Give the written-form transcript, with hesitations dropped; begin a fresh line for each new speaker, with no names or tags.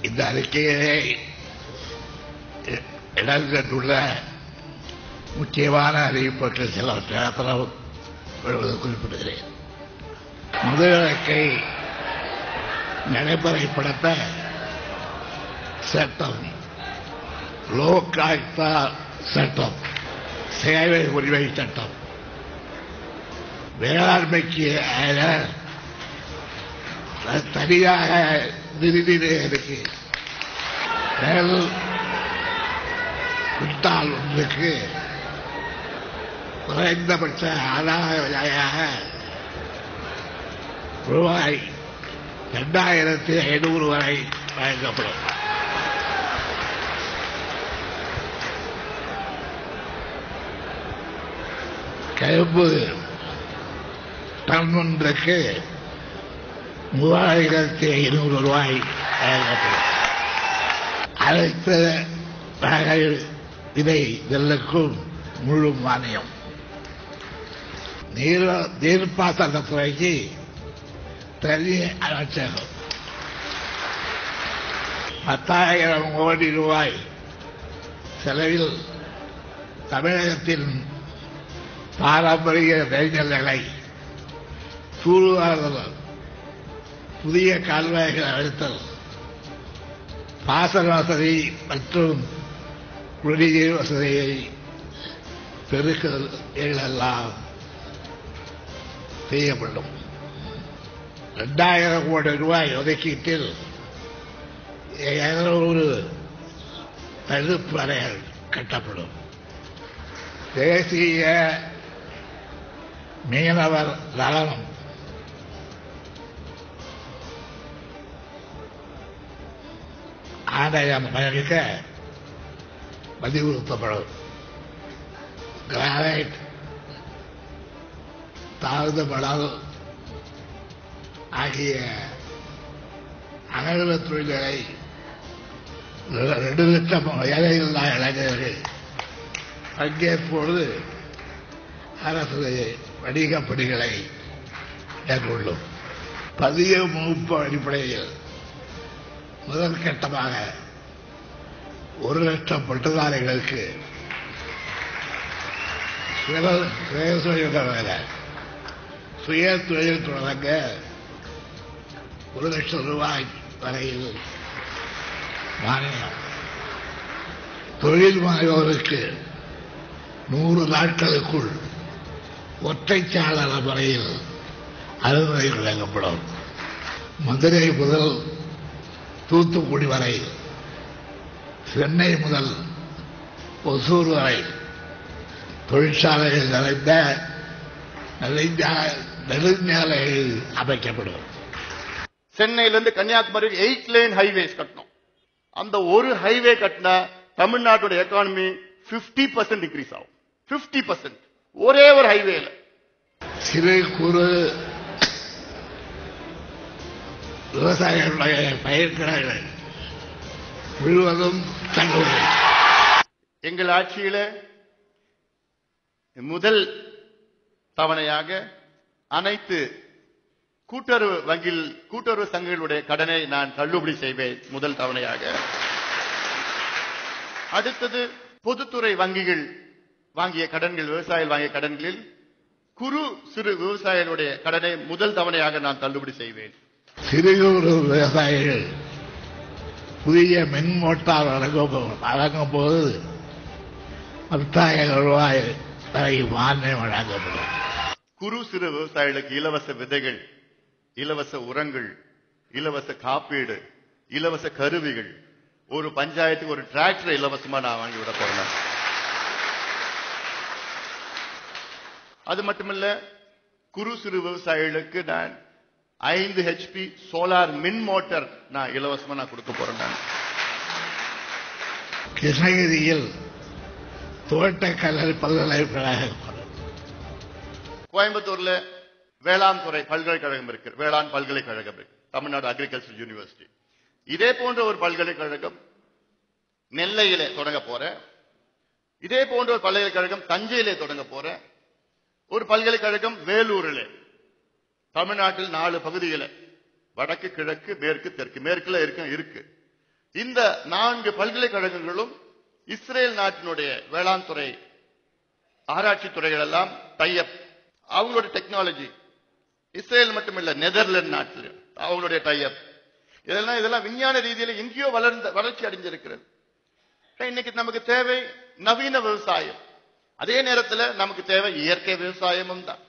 இந்த அறிக்கையை இடம் கண்டுள்ள முக்கியமான அறிவிப்புகள் சிலவற்றை குறிப்பிடுகிறேன். முதலிழக்கை நடைமுறைப்படுத்த சட்டம், லோக் ஆயுக்தா சட்டம், சேவை உரிமை சட்டம், வேளாண்மைக்கு தனியாக நிதி இருக்கு. குண்டால் ஒன்றுக்கு குறைந்தபட்ச ஆதாய விலையாக ரூபாய் 2500 வரை வழங்கப்படும். கரும்பு டன் ஒன்றுக்கு 3500 ரூபாய் வழங்கப்படும். அனைத்து இதை நெல்லுக்கும் முழு மானியம். நீர்ப்பாசனத்துறைக்கு தனி அமைச்சகம் 10,000 கோடி ரூபாய் செலவில் தமிழகத்தின் பாரம்பரிய நெல்நிலைகளை தூர்வாறுதல், புதிய கால்வாய்கள் அழுத்தல், பாசன வசதி மற்றும் குடிநீர் வசதியை பெருக்குதல் எல்லாம் செய்யப்படும். 2,000 கோடி ரூபாய் ஒதுக்கீட்டில் 200 தடுப்பு அறைகள் கட்டப்படும். தேசிய மீனவர் நலனம் ஆணையம் அமைக்க வலியுறுத்தப்படும். கிரானைட், தாழ்ந்த மணல் ஆகிய அகழ்வ தொழில்களை 2 லட்சம் வேலையில்லா இளைஞர்கள் பங்கேற்போடு அரசு வணிக பணிகளை மேற்கொள்ளும். பதிய முகப்பு அடிப்படையில் முதற்கட்டமாக 1 லட்சம் பட்டதாரிகளுக்கு சுய தொழில் தொடங்க 1 லட்சம் ரூபாய் வரையில் மானியம். தொழில் முனைவோருக்கு 100 நாட்களுக்குள் ஒற்றைச்சாளர முறையில் அனுமதி வழங்கப்படும். மதுரை முதல் தூத்துக்குடி வரை, சென்னை முதல் ஒசூர் வரை தொழிற்சாலைகள் நிறைந்த நெடுஞ்சாலைகள் அமைக்கப்படும்.
சென்னையிலிருந்து கன்னியாகுமரி 8 லேன் ஹைவேஸ் கட்டணும். அந்த ஒரு ஹைவே கட்டினா தமிழ்நாட்டோட எக்கானமி 50% இன்க்ரீஸ் ஆகும். 50% ஒரே ஒரு ஹைவேல.
சிறு குறு விவசாயிகளுடைய பயிர்க்கடன்கள் முழுவதும் தள்ளுபடி.
எங்கள் ஆட்சியில முதல் தவணையாக அனைத்து கூட்டுறவு சங்கங்களுடைய கடனை நான் தள்ளுபடி செய்வேன். முதல் தவணையாக. அடுத்தது பொதுத்துறை வங்கிகள் வாங்கிய கடன்கள், விவசாயிகள் வாங்கிய கடன்களில் குறு சிறு விவசாயிகளுடைய கடனை முதல் தவணையாக நான் தள்ளுபடி செய்வேன்.
சிறு குறு விவசாயிகள் புதிய மின் மோட்டார் வழங்கும் போது 10,000 ரூபாய் வரை மானியம் வழங்கப்படும்.
குறு சிறு விவசாயிகளுக்கு இலவச விதைகள், இலவச உரங்கள், இலவச காப்பீடு, இலவச கருவிகள், ஒரு பஞ்சாயத்துக்கு ஒரு டிராக்டர் இலவசமா நான் வாங்கி விட போறேன். அது மட்டுமல்ல, குறு சிறு விவசாயிகளுக்கு நான் 5 HP சோலார் மின் மோட்டார் நான் இலவசமா நான் கொடுக்க போறேன்.
கிருஷ்ணகிரியில் தோட்டக்கலை பல்கலைக்கழகம்,
கோயம்புத்தூர்ல வேளாண் துறை பல்கலைக்கழகம் இருக்கு, வேளாண் பல்கலைக்கழகம் இருக்கு, தமிழ்நாடு அக்ரிகல்ச்சர் யூனிவர்சிட்டி. இதே போன்ற ஒரு பல்கலைக்கழகம் நெல்லையிலே தொடங்க போற, இதே போன்ற ஒரு பல்கலைக்கழகம் தஞ்சையிலே தொடங்க போற, ஒரு பல்கலைக்கழகம் வேலூரிலே, தமிழ்நாட்டில் 4 பகுதிகளை, வடக்கு கிழக்கு மேற்கு தெற்கு, மேற்குல இருக்கு. இந்த 4 பல்கலைக்கழகங்களும் இஸ்ரேல் நாட்டினுடைய வேளாண் துறை ஆராய்ச்சி துறைகள் எல்லாம் டைப். அவங்களுடைய டெக்னாலஜி இஸ்ரேல் மட்டுமில்ல, நெதர்லாந்து நாட்டில் அவங்களுடைய டைப். இதெல்லாம் விஞ்ஞான ரீதியில் எங்கேயோ வளர்ச்சி அடைஞ்சிருக்கிறது. இன்னைக்கு நமக்கு தேவை நவீன விவசாயம், அதே நேரத்தில் நமக்கு தேவை இயற்கை விவசாயமும் தான்.